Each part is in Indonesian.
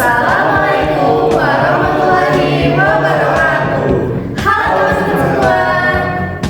Assalamualaikum warahmatullahi wabarakatuh. Halo teman-teman semua.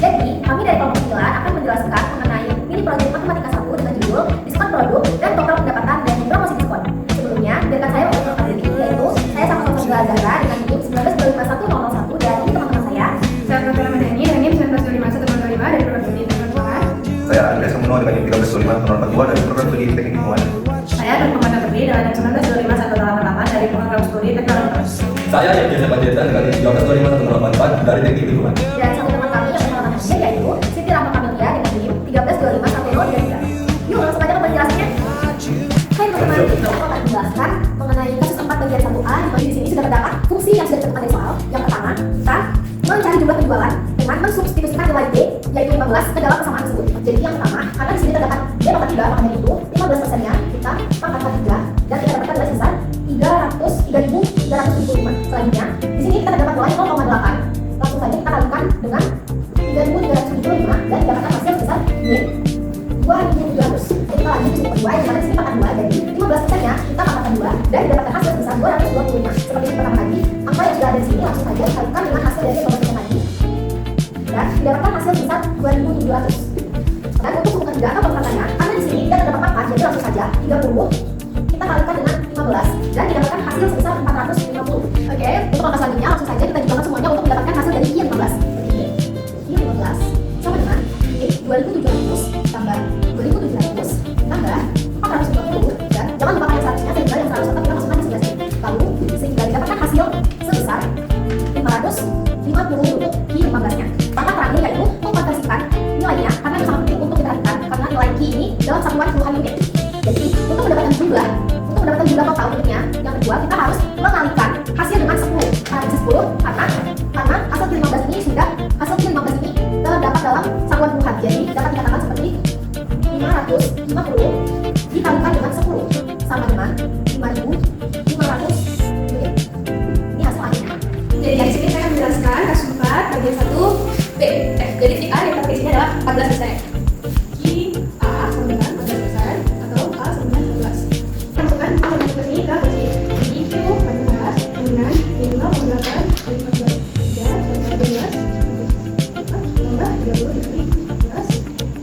Jadi, kami dari kelompok 9 akan menjelaskan mengenai mini proyek matematika 1 dengan judul diskon produk dan total pendapatan dan promosi diskon. Sebelumnya, biarkan saya memperkenalkan diri, yaitu saya sama Sofia Zahra dengan NIM 1925101 dan ini teman-teman saya. Saya Pratama Ramadhani dengan NIM 1925125 dari program studi teknik keuangan. Saya Andreas Samuno dengan NIM 1325142 dari program studi teknik lingkungan. Saya Nurmawati Terbi dengan NIM 1925188 dari program studi teknologi. Saya Yevgeny Panjaitan dengan NIM 12514 dari teknik lingkungan. Dan satu teman kami yang mengenalkan dirinya yaitu Siti Rahma Kamelia dengan NIM 1325133. Yuk, langsung aja ke penjelasannya. Hai teman-teman, kita akan menjelaskan mengenai kasus 4 bagian 1A di mana di sini sudah terdapat fungsi yang sudah ditentukan dari soal. Yang pertama, kita mencari jumlah penjualan dengan mensubstitusikan nilai B yaitu 15 ke dalam kesamaan tersebut. Jadi yang pertama, karena di sini terdapat B pangkat 3, makanya itu 15%-nya kita pangkat 3 dan kita dapatkan nilai sebesar 3.375. Selanjutnya, di sini kita terdapat nilai 0,8. Langsung saja kita kalikan dengan 3.375 dan dapatkan hasil sebesar min 2.700. Jadi kita lanjut ke kedua, yang mana di sini pangkat 2, jadi 15%-nya kita pangkat 2 dan didapatkan hasil sebesar 225. Seperti yang pertama tadi, angka yang sudah ada di sini langsung saja kalikan dengan hasil dari 15% tadi dan didapatkan hasil sebesar 2.700. Dan untuk suku ketiga atau pangkatannya, karena di sini tidak terdapat pangkat, jadi langsung saja 30 kita kalikan dengan 15 dan didapatkan hasil sebesar 450. Oke, untuk angka selanjutnya langsung saja kita jumlahkan semuanya untuk mendapatkan hasil dari I 15. Jadi I 15 sama dengan I 2.700 tambah 2.700 tambah 450 dan jangan lupakan yang seharusnya sehingga yang 100 tetap kita masukkan di sebelah sini. Lalu sehingga didapatkan hasil sebesar 550 untuk I 15-nya. Pangkat terakhir yaitu mengkonversikan nilainya karena itu sangat penting untuk kita lakukan karena nilai Q ini dalam satuan puluhan unit. Jadi untuk mendapatkan jumlah total unitnya, yang kedua kita harus mengalikan hasil dengan 10. Karena bisa 10 karena hasil Q 15 ini sudah hasil Q 15 ini terdapat dalam satuan puluhan. Jadi dapat dikatakan seperti 550 dikalikan dengan 10 sama dengan 5.500 unit. Ini hasil akhirnya. Jadi di sini saya menjelaskan kasus 4 bagian 1 B. Jadi si A yang tertulis ini adalah 14%. Q A sama dengan 14% atau A sama dengan 14. Masukkan ke sini ke kunci. Jadi Q 14 dengan 5,8 dari 14 tambah 30 dari 14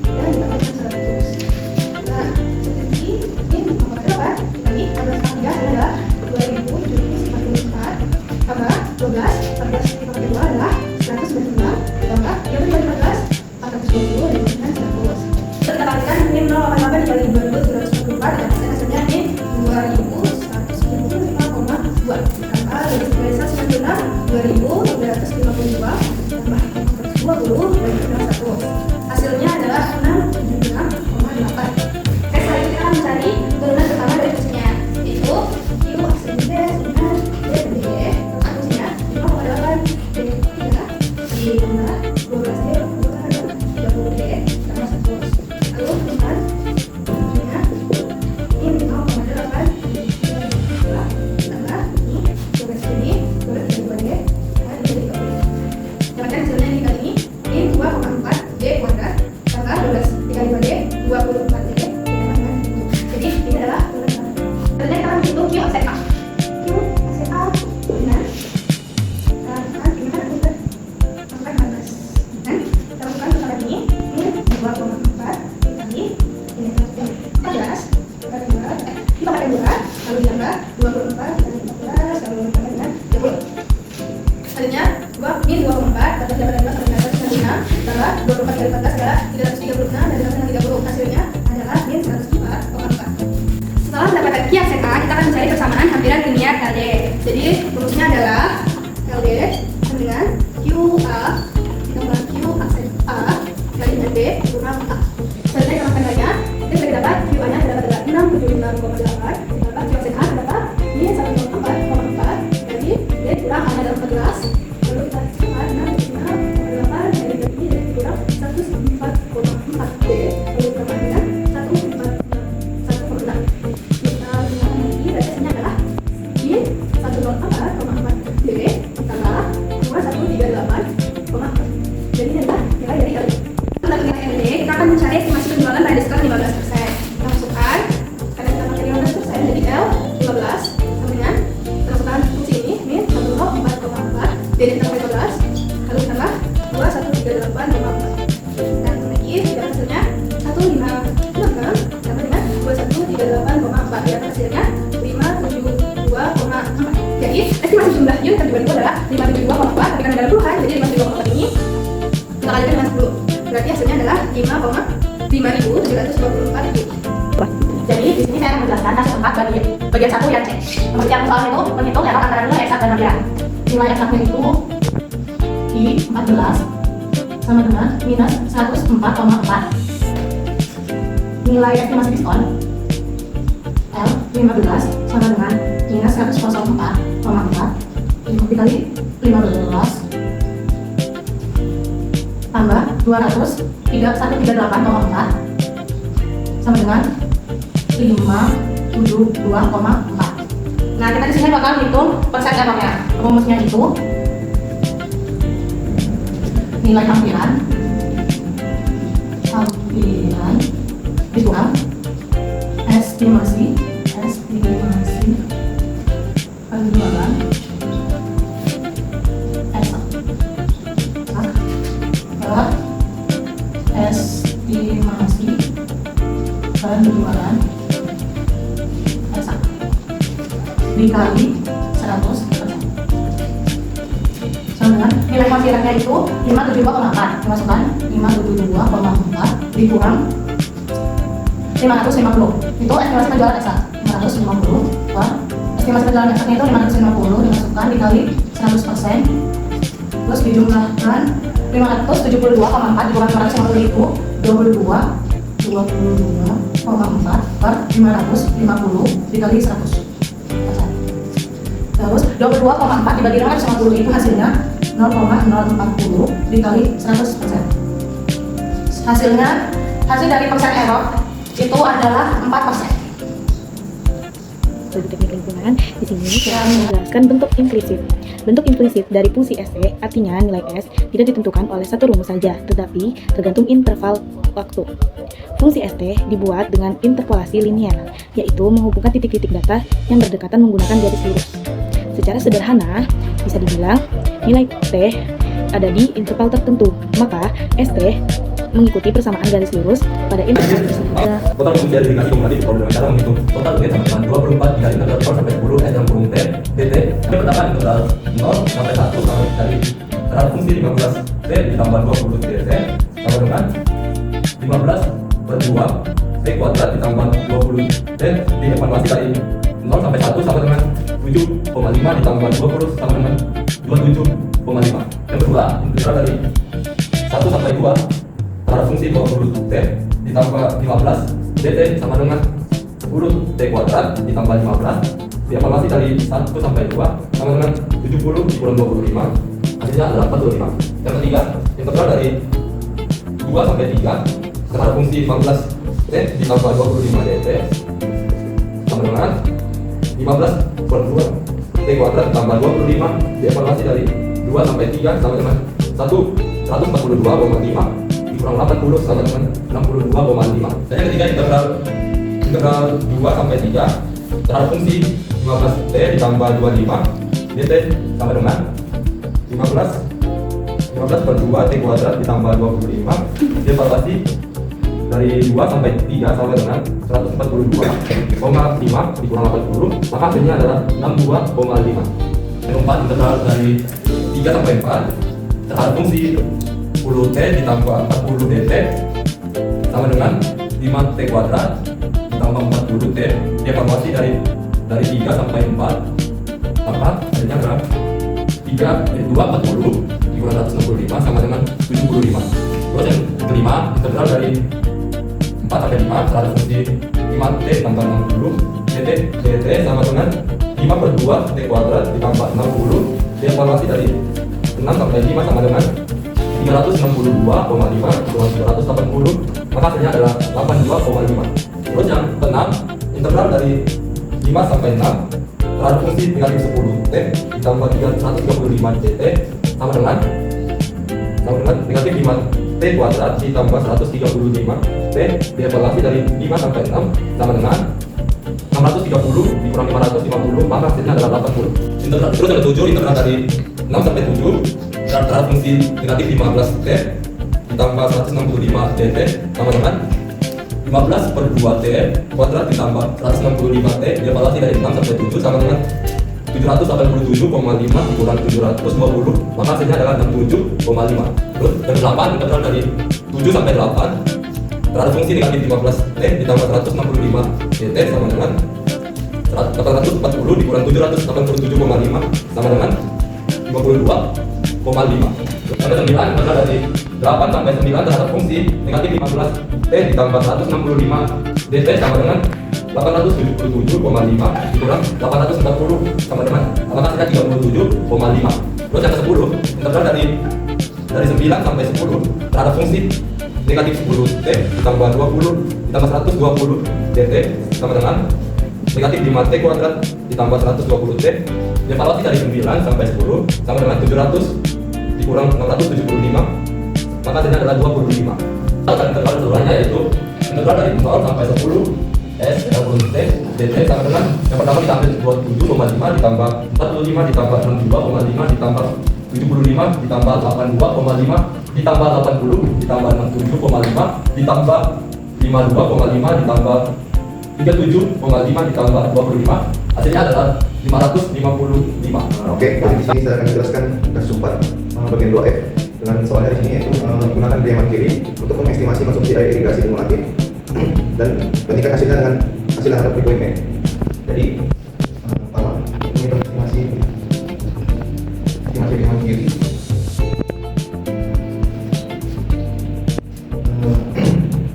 dan dikalikan 100. Nah, seperti ini nomor berapa? Tadi 14 kali 3 adalah 2.744 tambah 12, 14 dikali 2 adalah 192 tambah 3 dikali 14 420 dengan 100. Kita kalikan NIM 0,8 dikali 2.744 dan hasilnya NIM 2.195,2 tambah 296 2.352 tambah 420 dengan 100. Hasilnya adalah 676,8. Sekarang kita akan mencari turunan pertama dari fungsinya, yaitu Q aksen B dengan D dan D. Fungsinya 0,8 D 3 ditambah 12 D bukan 30 D tambah 100. Lalu teman fungsinya ini 0,8 D 2 tambah ini 12 D 2 D dan jadi 30. Dapatkan hasilnya di kali ini 2,4 D kuadrat tambah 12 dikali 2 D 24 D. Jadi ini adalah turunan. Selanjutnya kita menghitung Q offset A. Q offset A dengan sampai 14. Dan kita lakukan perkara ini 2,4 dikali ini 14 dikali 2 dipakaikan 2 lalu ditambah 24 dikali 14 lalu ditambah dengan 30. Selanjutnya 2,4 dapat dapatkan 2 kali 14 dengan 5 tambah 24 kali 14 adalah 336 dan ditambah dengan 30. Hasilnya adalah min 104,4. Setelah mendapatkan Q aksen A, kita akan mencari persamaan hampiran linear LD. Jadi rumusnya adalah LD sama dengan QA ditambah Q aksen A kali dengan B kurang A. Selanjutnya kita lakukan lagi. Kita sudah dapat QA-nya terdapat adalah 676,8 ditambah Q aksen A terdapat min 104,4 jadi D kurang A dalam 14. Lalu kita tambah 676,8 dari kurang 104,4. jadi tambah 15, lalu tambah 2138,4. Dan memiliki yang hasilnya 156 sama dengan 2138,4 yang hasilnya 572,4. Jadi estimasi jumlah ion terlibat itu adalah 572,4, tapi karena dalam puluhan jadi 572,4 ini kita kalikan dengan 10, berarti hasilnya adalah 5,5724 ion. Jadi di sini saya akan menjelaskan hasil empat bagi bagian 1 yang C. Pengertian soal itu menghitung error antara nilai eksak dan nampiran. Nilai eksaknya itu I 14 sama dengan minus 104,4. Nilai estimasi diskon L 15 sama dengan minus 104,4 dikali 15 tambah 200,1338,4 sama dengan 572,4. Nah, kita di sini bakal hitung persen errornya. Rumusnya itu nilai hampiran dikurang estimasi penjualan eksak estimasi penjualan eksak dikali 100%. Sama dengan nilai hampirannya itu 572,4, dimasukkan 572,4 dikurang 550. Itu estimasi penjualan eksak 550 per estimasi penjualan eksaknya itu 550 dimasukkan dikali 100%, terus dijumlahkan 572,4 dikurang 550 itu 22,4 per 550 dikali 100%. Terus 22,4 dibagi 550 itu hasilnya 0,040 dikali 100%. Hasil dari persen error itu adalah 4%. Studi teknik lingkungan, di sini saya menjelaskan bentuk implisif. Bentuk implisif dari fungsi ST artinya nilai S tidak ditentukan oleh satu rumus saja, tetapi tergantung interval waktu. Fungsi ST dibuat dengan interpolasi linear, yaitu menghubungkan titik-titik data yang berdekatan menggunakan garis lurus. Secara sederhana, bisa dibilang nilai T ada di interval tertentu, maka ST mengikuti persamaan garis lurus pada interval tersebut. Total fungsi dari dikasih kumulatif kalau dengan cara menghitung total T sama dengan 24 dikali integral 0 sampai 10 S dalam kurung T dt. Ini pertama integral 0 sampai 1 sama dari terhadap fungsi 15 T ditambah 20 dt sama dengan 15 per 2 T kuadrat ditambah 20 T dievaluasi dari 0 sampai 1 sama dengan 7,5 ditambah 20 sama dengan 27,5. Yang kedua integral dari 1 sampai 2 terhadap fungsi 20 T ditambah 15 dt sama dengan 10 T kuadrat ditambah 15 dievaluasi dari 1 sampai 2 sama dengan 70 dikurang 25 hasilnya adalah 45. Yang ketiga integral dari 2 sampai 3 terhadap fungsi 15 T ditambah 25 dt sama dengan 15 per 2 T kuadrat ditambah 25 dievaluasi dari 2 sampai 3 sama dengan 142,5 kurang 80 sama dengan 62,5. Dan yang ketiga integral 2 sampai 3 terhadap fungsi 15 T ditambah 25 dt sama dengan 15 per 2 T kuadrat ditambah 25 dievaluasi dari 2 sampai 3 sama dengan 142,5 dikurang 80 maka hasilnya adalah 62,5. Yang keempat integral dari 3 sampai 4 terhadap fungsi 10 T ditambah 40 dt sama dengan 5 T kuadrat ditambah 40 T dievaluasi dari 3 sampai 4 maka hasilnya adalah 2 40 dikurang 165 sama dengan 75. Terus yang kelima integral dari 4 sampai 5 terhadap fungsi 5 T ditambah 60 dt sama dengan 5 per 2 T kuadrat ditambah 60 dievaluasi dari 6 sampai 5 sama dengan 362,5 kurang 380 maka hasilnya adalah 82,5. Terus yang keenam integral dari 5 sampai 6 terhadap fungsi negatif 10 T ditambah 335 dt sama dengan negatif 5 T kuadrat ditambah 135 T dievaluasi dari 5 sampai 6 sama dengan 630 dikurang 550 maka hasilnya adalah 80. Terus ada 7 integral dari 6 6 sampai 7 terhadap fungsi negatif 15T ditambah 165 dt sama dengan 15 per 2T kuadrat ditambah 165T dievaluasi dari 6 sampai 7 sama dengan 787,5 dikurang 720, maka hasilnya adalah 67,5. Terus yang 8 integral dari 7 sampai 8 terhadap fungsi negatif 15T ditambah 165 dt sama dengan 840 dikurang 787,5 sama dengan 52,5. Sampai 9 integral dari 8 sampai 9 terhadap fungsi negatif 15T ditambah 165 dt sama dengan 877,5 dikurang 840 sama dengan hasilnya 37,5. Terus yang ke-10 integral dari 9 sampai 10 terhadap fungsi negatif 10T ditambah 20 ditambah 120 dt sama dengan negatif 5T kuadrat ditambah 120T dievaluasi dari 9 sampai 10 sama dengan 700 dikurang 675, maka hasilnya adalah 25. Dan integral keseluruhannya yaitu integral dari 0 sampai 10 S 30T dt sama dengan yang pertama kita ambil 27,5 ditambah 45 ditambah 62,5 ditambah 75 ditambah 82,5 ditambah 80 ditambah 67,5 ditambah 52,5 ditambah 37,5 ditambah 25, hasilnya adalah 555. Oke, jadi di sini saya akan menjelaskan kasus 4 bagian 2F dengan soalnya di sini yaitu menggunakan diagram kiri untuk mengestimasi konsumsi air irigasi kumulatif dan bandingkan hasilnya dengan hasil yang ada berikutnya. Jadi pertama menghitung estimasi diagram kiri.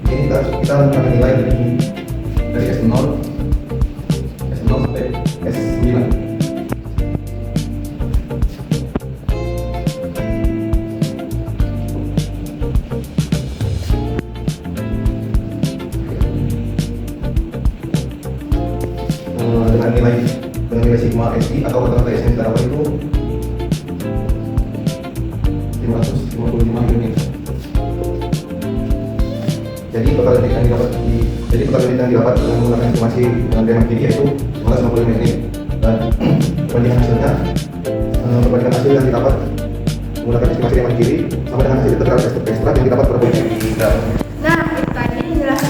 Ini kita menggunakan nilai dari S0 sampai S9. Dengan nilai sigma SI atau rata-rata S yang kita dapat itu 555 unit. Jadi total unit yang didapat dengan menggunakan estimasi dengan diagram kiri yaitu 555 unit. Dan perbandingan hasil yang didapat menggunakan estimasi diagram kiri sama dengan hasil integral ekstrak yang didapat per unit. Nah, itu tadi penjelasan